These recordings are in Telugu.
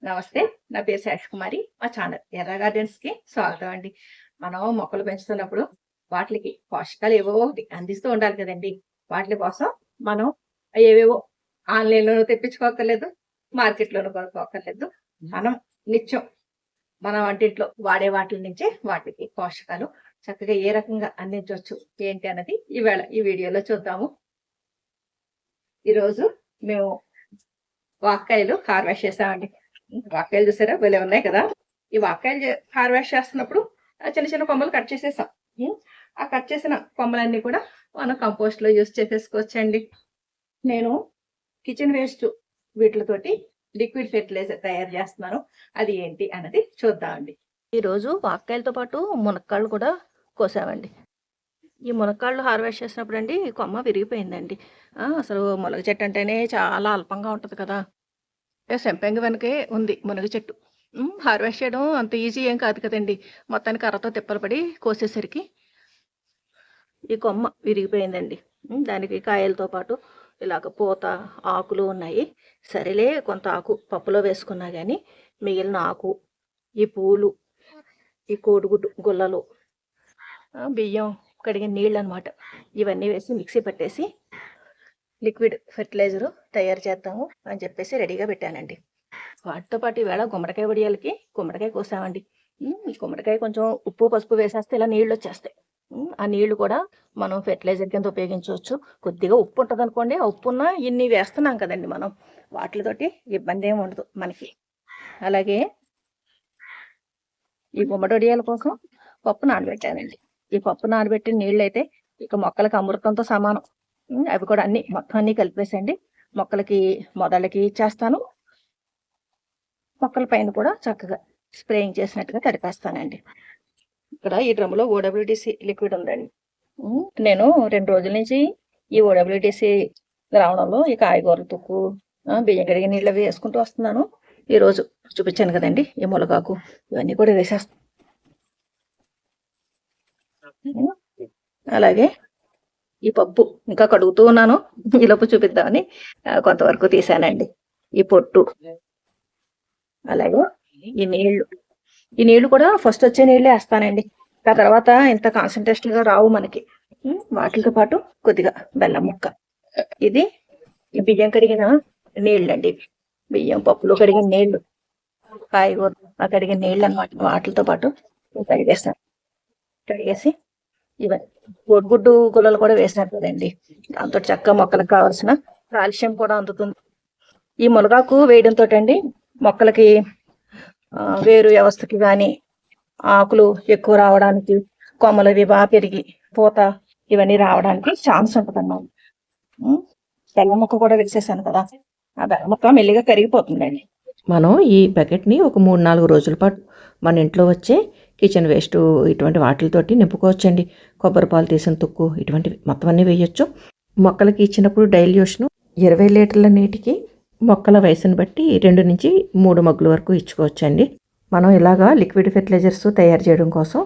నమస్తే. నా పేరు శేషకుమారి. మా ఛానల్ ఎర్ర గార్డెన్స్‌కి స్వాగతం అండి. మనం మొక్కలు పెంచుతున్నప్పుడు వాటిలికి పోషకాలు ఏవో ఒకటి అందిస్తూ ఉండాలి కదండీ! వాటిలి కోసం మనం ఏవేవో ఆన్‌లైన్‌లోనూ తెప్పించుకోక్కర్లేదు. మార్కెట్‌లోనూ కొనుక్కోక్కర్లేదు. మనం నిత్యం మన వంటింట్లో వాడే వాటిల నుంచే వాటికి పోషకాలు చక్కగా ఏ రకంగా అందించొచ్చు ఏంటి అన్నది ఈవేళ ఈ వీడియోలో చూద్దాము. ఈరోజు మేము వాక్కాయలు హార్వెస్ట్ చేసామండి. వాక్కాయలు చూసారా భలే ఉన్నాయి కదా! ఈ వాక్కాయలు హార్వెస్ట్ చేస్తున్నప్పుడు చిన్న చిన్న కొమ్మలు కట్ చేసేసాం. ఆ కట్ చేసిన కొమ్మలన్నీ కూడా మనం కంపోస్ట్‌లో యూజ్ చేసేసుకోవచ్చండి. నేను కిచెన్ వేస్ట్ వీటిలతోటి లిక్విడ్ ఫెర్టిలైజర్ తయారు చేస్తున్నాను. అది ఏంటి అన్నది చూద్దామండి. ఈరోజు వాక్కాయలతో పాటు మునక్కాళ్ళు కూడా కోసామండి. ఈ మునక్కాళ్ళు హార్వెస్ట్ చేసినప్పుడు అండి ఈ కొమ్మ విరిగిపోయిందండి. అసలు మునగ చెట్టు అంటేనే చాలా అల్పంగా ఉంటుంది కదా! సెంపెంగ వెనకే ఉంది మునగ చెట్టు. హార్వెస్ట్ చేయడం అంత ఈజీ ఏం కాదు కదండీ! మొత్తానికి కర్రతో తిప్పలు పడి కోసేసరికి ఈ కొమ్మ విరిగిపోయిందండి. దానికి కాయలతో పాటు ఇలాగ పూత, ఆకులు ఉన్నాయి. సరేలే కొంత ఆకు పప్పులో వేసుకున్నా గానీ మిగిలిన ఆకు, ఈ పూలు, ఈ కోడిగుడ్డు గుల్లలు, బియ్యం కడిగిన నీళ్ళనమాట. ఇవన్నీ వేసి మిక్సీ పట్టేసి లిక్విడ్ ఫెర్టిలైజరు తయారు చేద్దాము అని చెప్పేసి రెడీగా పెట్టానండి. వాటితో పాటు ఈవేళ గుమ్మడికాయ వడియాలకి గుమ్మడికాయ కోసామండి. ఈ గుమ్మడికాయ కొంచెం ఉప్పు, పసుపు వేసేస్తే ఇలా నీళ్ళు వచ్చేస్తాయి. ఆ నీళ్లు కూడా మనం ఫెర్టిలైజర్ కింద ఉపయోగించవచ్చు. కొద్దిగా ఉప్పు ఉంటుంది అనుకోండి, ఆ ఉప్పున్న ఇన్ని వేస్తున్నాం కదండి మనం, వాటితోటి ఇబ్బంది ఏమి ఉండదు మనకి. అలాగే ఈ గుమ్మడి వడియాల కోసం పప్పు నానబెట్టానండి. ఈ పప్పు నానబెట్టిన నీళ్ళు అయితే ఇక మొక్కలకి అమృతంతో సమానం. అవి కూడా మొత్తం అన్నీ కలిపేసండి మొక్కలకి మొదళ్ళకి ఇచ్చేస్తాను. మొక్కల పైన కూడా చక్కగా స్ప్రేయింగ్ చేసినట్టుగా తడిపేస్తానండి. ఇక్కడ ఈ డ్రమ్ములో ఓడబ్ల్యూడిసి లిక్విడ్ ఉందండి. నేను 2 రోజుల నుంచి ఈ ఓడబ్ల్యూడిసి ద్రావణంలో ఈ కాయగూరల తుక్కు, బియ్యం కడిగిన నీళ్ళు అవి వేసుకుంటూ వస్తున్నాను. ఈరోజు చూపించాను కదండి ఈ ములగాకు ఇవన్నీ కూడా వేసేస్తాను. అలాగే ఈ పప్పు ఇంకా కడుగుతూ ఉన్నాను. ఈలోపు చూపిద్దామని కొంతవరకు తీసానండి. ఈ పొట్టు, అలాగే ఈ నీళ్లు కూడా ఫస్ట్ వచ్చే నీళ్ళే వేస్తానండి. ఆ తర్వాత ఇంత కాన్సన్ట్రేషన్గా రావు మనకి. వాటితో పాటు కొద్దిగా బెల్లం ముక్క. ఇది బియ్యం కడిగిన నీళ్ళండి. బియ్యం పప్పులో కడిగిన నీళ్లు, కాయగూర కడిగిన నీళ్ళు అనమాట. వాటితో పాటు కడిగేసి ఇవన్నీ కోడిగుడ్డు గుల్లలు కూడా వేసినారు కదండి, దాంతో చక్కగా మొక్కలకు కావాల్సిన కాల్షియం కూడా అందుతుంది. ఈ మునగాకు వేయడంతో అండి మొక్కలకి వేరు వ్యవస్థకి కానీ ఆకులు ఎక్కువ రావడానికి, కొమ్మలు ఇవి బాగా పెరిగి పూత ఇవన్నీ రావడానికి ఛాన్స్ ఉంటుంది అన్నమాట. బెల్లం ముక్క కూడా వేసేసాను కదా, ఆ బెల్లం ముక్క మెల్లిగా కరిగిపోతుందండి. మనం ఈ బకెట్ని ఒక 3-4 రోజుల పాటు మన ఇంట్లో వచ్చే కిచెన్ వేస్ట్ ఇటువంటి వాటితోటి నింపుకోవచ్చండి. కొబ్బరి పాలు తీసిన తుక్కు ఇటువంటివి మొత్తం అన్నీ వేయచ్చు. మొక్కలకి ఇచ్చినప్పుడు డైల్యూషను 20 లీటర్ల నీటికి మొక్కల వయసును బట్టి 2 నుంచి 3 మగ్గుల వరకు ఇచ్చుకోవచ్చండి. మనం ఇలాగా లిక్విడ్ ఫెర్టిలైజర్స్ తయారు చేయడం కోసం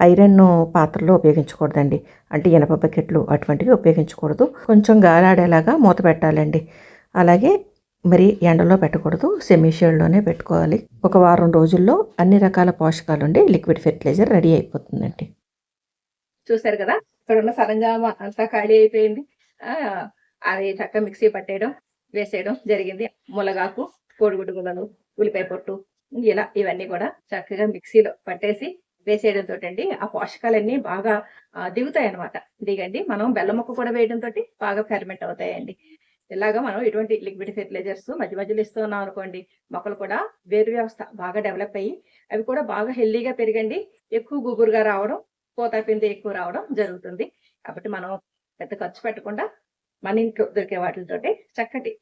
ఐరన్ పాత్రలో ఉపయోగించకూడదండి. అంటే ఇనప బకెట్లు అటువంటివి ఉపయోగించకూడదు. కొంచెం గాలాడేలాగా మూత పెట్టాలండి. అలాగే మరి ఎండలో పెట్టకూడదు, సెమీ షేడ్లోనే పెట్టుకోవాలి. ఒక వారం రోజుల్లో అన్ని రకాల పోషకాలు ఉండి లిక్విడ్ ఫెర్టిలైజర్ రెడీ అయిపోతుందండి. చూసారు కదా, ఇక్కడ ఉన్న సరంజామా అంతా ఖాళీ అయిపోయింది. అది చక్కగా మిక్సీ పట్టేయడం వేసేయడం జరిగింది. ములగాకు, కోడిగుడ్డు గుల్లలు, ఉల్లిపాయ పొట్టు, ఇలా ఇవన్నీ కూడా చక్కగా మిక్సీలో పట్టేసి వేసేయడంతో అండి ఆ పోషకాలన్నీ బాగా దిగుతాయి అనమాట. దిగండి మనం బెల్లం ముక్క కూడా వేయడంతో బాగా ఫెర్మెంట్ అవుతాయండి. ఇలాగా మనం ఇటువంటి లిక్విడ్ ఫెర్టిలైజర్స్ మధ్య మధ్యలో ఇస్తూ ఉన్నాం అనుకోండి, మొక్కలు కూడా వేరు వ్యవస్థ బాగా డెవలప్ అయ్యి అవి కూడా బాగా హెల్దీగా పెరిగండి, ఎక్కువ గుబురుగా రావడం, పూత పిండి ఎక్కువ రావడం జరుగుతుంది. కాబట్టి మనం పెద్ద ఖర్చు పెట్టకుండా మన ఇంట్లో దొరికే వాటితోటి చక్కటి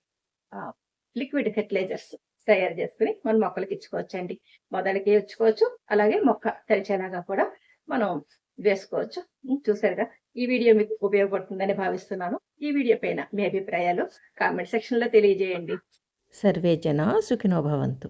లిక్విడ్ ఫెర్టిలైజర్స్ తయారు చేసుకుని మన మొక్కలకి ఇచ్చుకోవచ్చండి. మొదలకి ఇచ్చుకోవచ్చు, అలాగే మొక్క తడిచేలాగా కూడా మనం వేసుకోవచ్చు. చూసారుగా, ఈ వీడియో మీకు ఉపయోగపడుతుందని భావిస్తున్నాను. ఈ వీడియో పైన మీ అభిప్రాయాలు కామెంట్ సెక్షన్లో తెలియజేయండి. సర్వే జన సుఖినో భవంతు.